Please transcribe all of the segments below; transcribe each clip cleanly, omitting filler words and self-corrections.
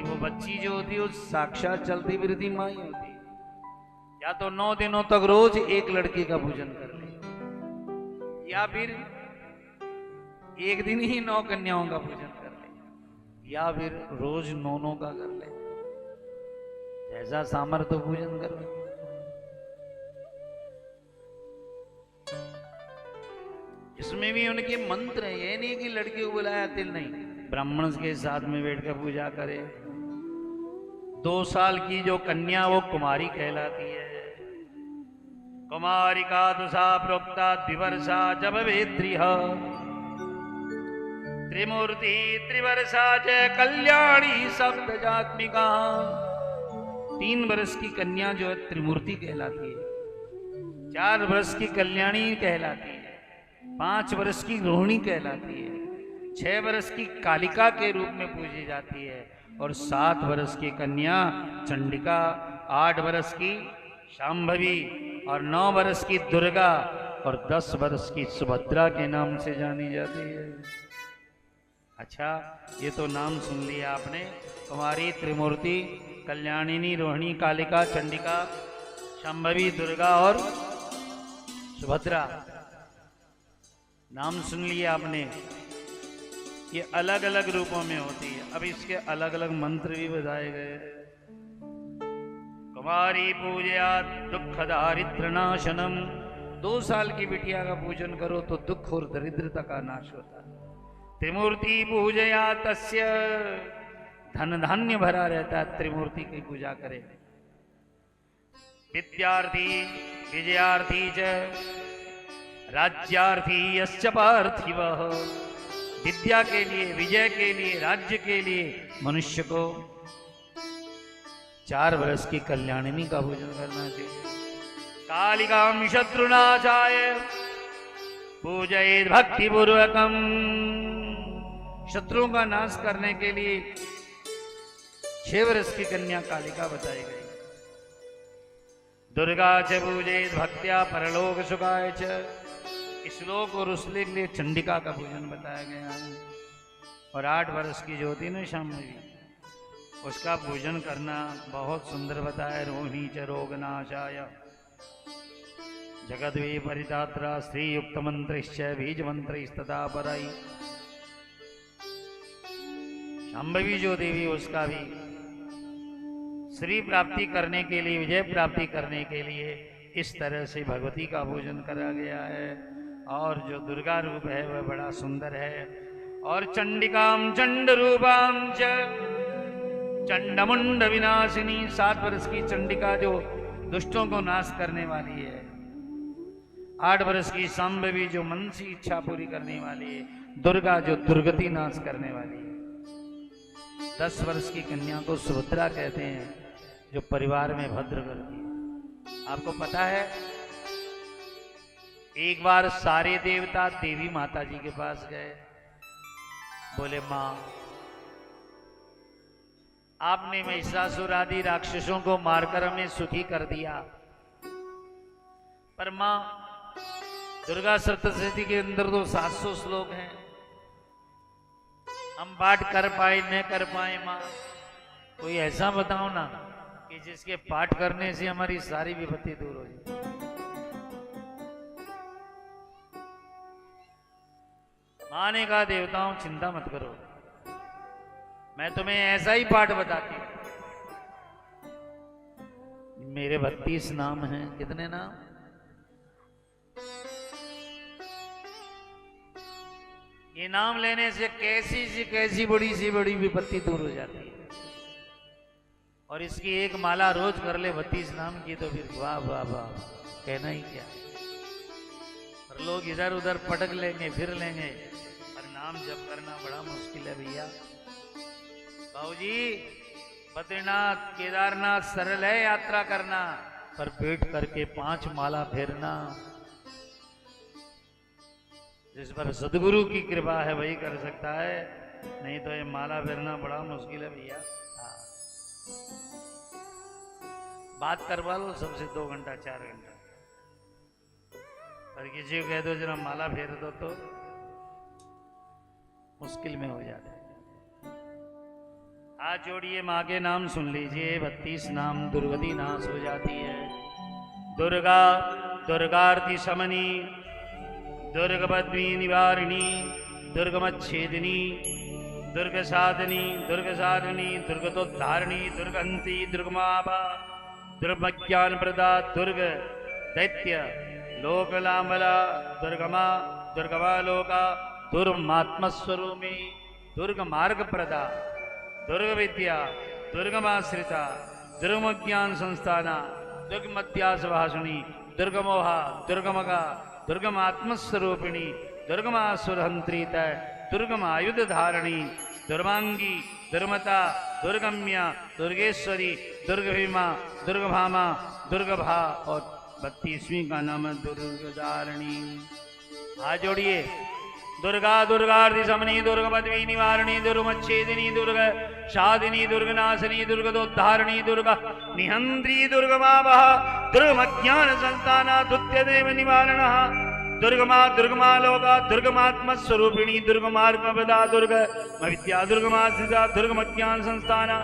कि वो बच्ची जो होती है वो साक्षात चलती फिरती माँ ही होती है। या तो 9 दिनों तक रोज एक लड़के का पूजन कर ले, या फिर एक दिन ही 9 कन्याओं का पूजन कर ले, या फिर रोज 9 का कर ले, जैसा सामर्थ्य पूजन कर ले। इसमें भी उनके मंत्र है, ये नहीं कि लड़के को बुलाया तिल नहीं, ब्राह्मण के साथ में बैठकर पूजा करे। 2 साल की जो कन्या वो कुमारी कहलाती है। कुमारिका तुषा प्रोक्ता द्विवर्षा जब वेत्रिह त्रिमूर्ति त्रिवर्षा च कल्याणी सप्तजात्मिका। 3 वर्ष की कन्या जो है त्रिमूर्ति कहलाती है, 4 वर्ष की कल्याणी कहलाती है, 5 वर्ष की रोहिणी कहलाती है, 6 वर्ष की कालिका के रूप में पूजी जाती है, और 7 वर्ष की कन्या चंडिका, 8 वर्ष की शांभवी, और 9 वर्ष की दुर्गा, और 10 वर्ष की सुभद्रा के नाम से जानी जाती है। अच्छा, ये तो नाम सुन लिया आपने, कुमारी, त्रिमूर्ति, कल्याणिनी, रोहिणी, कालिका, चंडिका, शांभवी, दुर्गा और सुभद्रा, नाम सुन लिया आपने। ये अलग अलग रूपों में होती है। अब इसके अलग अलग मंत्र भी बताए गए। कुमारी पूजया दुख दारिद्र नाशनम। 2 साल की बिटिया का पूजन करो तो दुख और दरिद्रता का नाश होता है। त्रिमूर्ति पूजया तस्य, धन धान्य भरा रहता है, त्रिमूर्ति की पूजा करे। विद्यार्थी विजयार्थी च राज्यार्थी यश्च पार्थिवः। विद्या के लिए, विजय के लिए, राज्य के लिए मनुष्य को 4 वर्ष की कल्याणिनी का पूजन करना चाहिए। कालिकां शत्रुनाशाय पूजयेत् भक्तिपूर्वकम्। शत्रुओं का नाश करने के लिए 6 वर्ष की कन्या कालिका बताई गई। दुर्गा च पूजयेत् भक्त्या परलोक सुखाय च। श्लोक और उसके लिए चंडिका का पूजन बताया गया। और 8 वर्ष की जो होती है ना शांभवी, उसका पूजन करना बहुत सुंदर बताया। रोहिणी च रोगनाशाय जगद्वे परितात्रा स्त्री युक्त मंत्रिश्च बीज मंत्रिस्तथा पराई। शांभवी जो देवी, उसका भी श्री प्राप्ति करने के लिए, विजय प्राप्ति करने के लिए इस तरह से भगवती का पूजन करा गया है। और जो दुर्गा रूप है वह बड़ा सुंदर है। और चंडिकाम चंड रूपाम च चंडमुंड विनाशिनी। 7 वर्ष की चंडिका जो दुष्टों को नाश करने वाली है। 8 वर्ष की शांभवी जो मन की इच्छा पूरी करने वाली है। दुर्गा जो दुर्गति नाश करने वाली है। 10 वर्ष की कन्या को सुभद्रा कहते हैं, जो परिवार में भद्र करती है। आपको पता है, एक बार सारे देवता देवी माता जी के पास गए, बोले मां, आपने महिषासुर आदि राक्षसों को मारकर हमें सुखी कर दिया, पर मां दुर्गा सप्तशती के अंदर तो 700 श्लोक हैं, हम पाठ कर पाए न कर पाए। मां, कोई ऐसा बताओ ना कि जिसके पाठ करने से हमारी सारी विपत्ति दूर हो जाए। मां ने कहा, देवताओं चिंता मत करो, मैं तुम्हें ऐसा ही पाठ बताती हूं। मेरे 32 नाम हैं। कितने नाम? ये नाम लेने से कैसी सी कैसी बड़ी सी बड़ी विपत्ति दूर हो जाती है। और इसकी एक माला रोज कर ले 32 नाम की, तो फिर वाह वाह वाह, कहना ही क्या। और लोग इधर उधर पटक लेंगे, फिर लेंगे, पर नाम जप करना बड़ा मुश्किल है भैया। बाबूजी, बद्रीनाथ केदारनाथ सरल है यात्रा करना, पर पेट करके 5 माला फेरना, जिस पर सदगुरु की कृपा है वही कर सकता है, नहीं तो ये माला फेरना बड़ा मुश्किल है भैया। हाँ, बात करवा लो सबसे 2 घंटा 4 घंटा, पर किसी को कह दो जरा माला फेर दो तो मुश्किल में हो जाता है। हाथ जोड़िए, माँ के नाम सुन लीजिए। 32 नाम दुर्गति नाश हो जाती है। दुर्गा, दुर्गार्ति शमनी, दुर्गपद्मी निवारिणी, दुर्गमच्छेदिनी, दुर्ग साधनी, दुर्गतोद्धारिणी, दुर्गंती, दुर्गमापा, दुर्गज्ञान प्रदा, दुर्ग दैत्य लोकलामला, दुर्गमा, दुर्गमा लोका, दुर्मात्मस्वरूपी, दुर्ग मार्ग प्रदा, दुर्ग विद्या, दुर्गमाश्रिता, दुर्गमज्ञान संस्थाना, दुर्गमत्यास भाषणी, दुर्गमोहा, दुर्गमगा, दुर्गमात्मस्वरूपिणी, दुर्गमासुरहंत्रीत, दुर्गम आयुध धारणी, दुर्वांगी, दुर्मता, दुर्गम्या, दुर्गेश्वरी, दुर्गभीमा, दुर्गभामा, दुर्गभा और 32वीं का नाम है दुर्गधारणी। हाथ जोड़िए। दुर्गा, दुर्गार्ति शमनी, दुर्गपद्मी निवारिणी, दुर्गमच्छेदिनी, दुर्ग शादिनी, दुर्गनाशिनी, दुर्गदोद्धारिणी, दुर्गा निहंत्री, दुर्गमावह, दुर्गमज्ञान संस्थाना, दुत्यदेव निवारणः, दुर्गमा, दुर्गमा लोका, दुर्गमात्मस्वरूपिणी, दुर्गमार्गमपदा, दुर्ग विद्या, दुर्गमाश्रिता, दुर्गमज्ञान संस्थाना,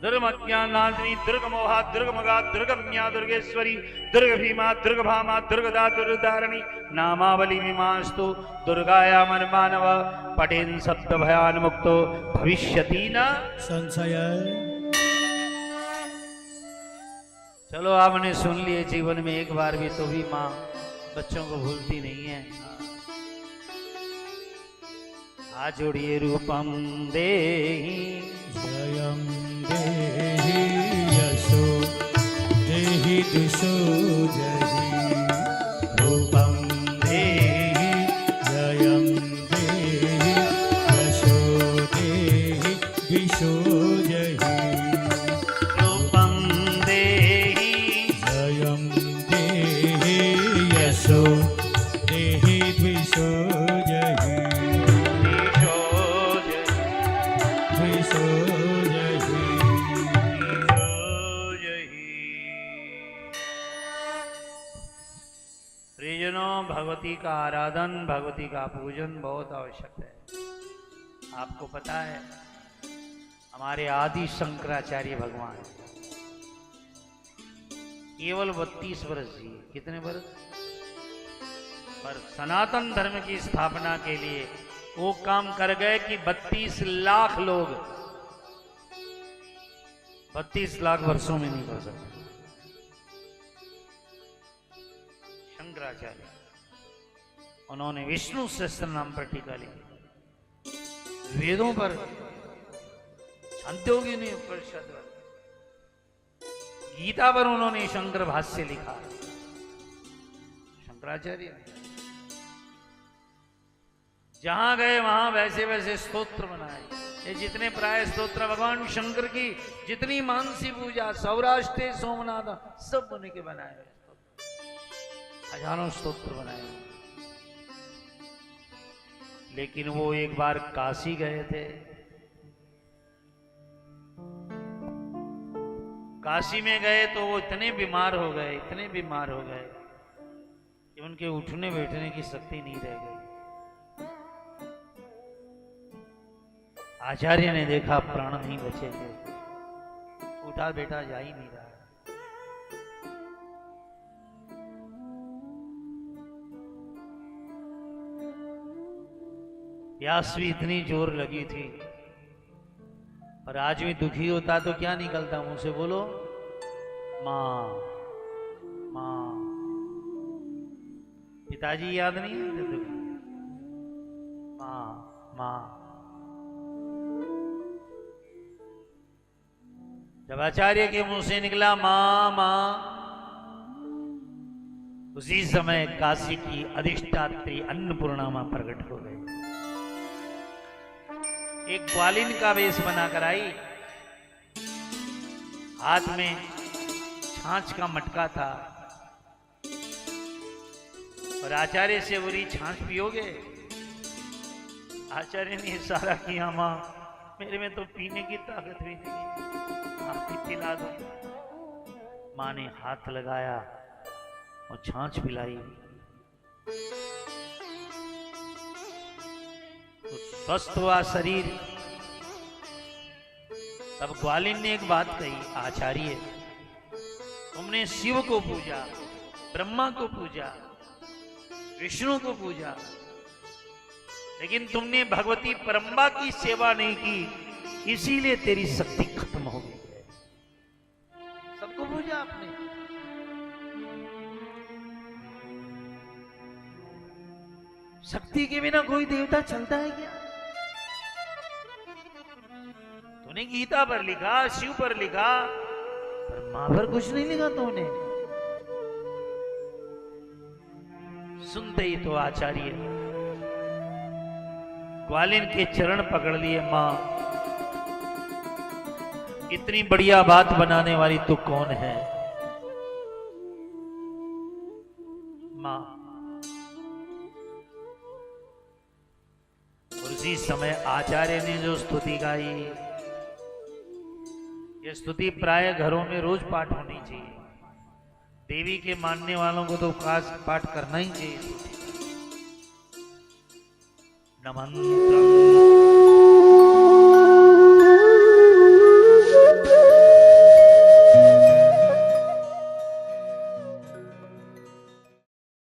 दुर्गमज्ञानाशिनी, दुर्गमोहा, दुर्गमगा, दुर्गम्या, दुर्गेश्वरी, दुर्गभीमा, दुर्गभामा, दुर्गदा, दुर्गधारणी। नामावली विमास्तु दुर्गाया मन मानव, पठेन सप्त भयान मुक्तो भविष्यति न संशय। चलो आपने सुन लिए, जीवन में एक बार भी तो भी माँ बच्चों को भूलती नहीं है। हाथ जोड़िए। रूपम देहि जयं देहि यशो देहि दिशो जहि। रूपं देहि जयं देहि यशो देहि दिशो जहि। रूपम देहि जयं देहि यशो देहि द्विषो जहि। द्विषो जहि। प्रियजनों, भगवती का आराधन, भगवती का पूजन बहुत आवश्यक है। आपको पता है हमारे आदि शंकराचार्य भगवान केवल 32 वर्ष जिए। कितने वर्ष? पर सनातन धर्म की स्थापना के लिए वो काम कर गए कि 32 लाख लोग 32 लाख वर्षों में नहीं कर सकते। शंकराचार्य उन्होंने विष्णु सहस्त्र नाम पर टीका लिखी, वेदों पर, छांदोग्य ने उपनिषद, गीता पर उन्होंने शंकर भाष्य लिखा। शंकराचार्य जहां गए वहां वैसे वैसे स्तोत्र बनाए। ये जितने प्राय स्तोत्र भगवान शंकर की जितनी मानसी पूजा, सौराष्ट्र सोमनाथ सब उन्हीं के बनाए हुए स्तोत्र, हजारों स्तोत्र बनाए हुए। लेकिन वो एक बार काशी गए थे। काशी में गए तो वो इतने बीमार हो गए, इतने बीमार हो गए कि उनके उठने बैठने की शक्ति नहीं रह गई। आचार्य ने देखा प्राण नहीं बचेंगे, उठा बैठा जा ही नहीं रहा। प्यास भी इतनी जोर लगी थी, पर आज भी दुखी होता तो क्या निकलता मुंह से? बोलो, मां मां। पिताजी याद नहीं है? दुखी मां मां। जब आचार्य के मुंह से निकला मां मां, उसी समय काशी की अधिष्ठात्री अन्नपूर्णा मां प्रकट हो गई। एक ग्वालिन का वेश बनाकर आई, हाथ में छाछ का मटका था और आचार्य से बोली, छाछ पियोगे? आचार्य ने इशारा किया, मां मेरे में तो पीने की ताकत भी नहीं है, आप पिला दो। मां ने हाथ लगाया और छाछ पिलाई। तो स्वस्थ हुआ शरीर। तब ग्वालिन ने एक बात कही, आचार्य तुमने शिव को पूजा, ब्रह्मा को पूजा, विष्णु को पूजा, लेकिन तुमने भगवती परम्बा की सेवा नहीं की, इसीलिए तेरी शक्ति खत्म हो गई है। सबको पूजा आपने। शक्ति के बिना कोई देवता चलता है क्या? तूने गीता पर लिखा, शिव पर लिखा, पर मां पर कुछ नहीं लिखा तूने। सुनते ही तो आचार्य ग्वालिन के चरण पकड़ लिए। मां, इतनी बढ़िया बात बनाने वाली तू कौन है? मां, और उसी समय आचार्य ने जो स्तुति गाई, ये स्तुति प्राय घरों में रोज पाठ होनी चाहिए। देवी के मानने वालों को तो खास पाठ करना ही चाहिए। नमन्त्रम्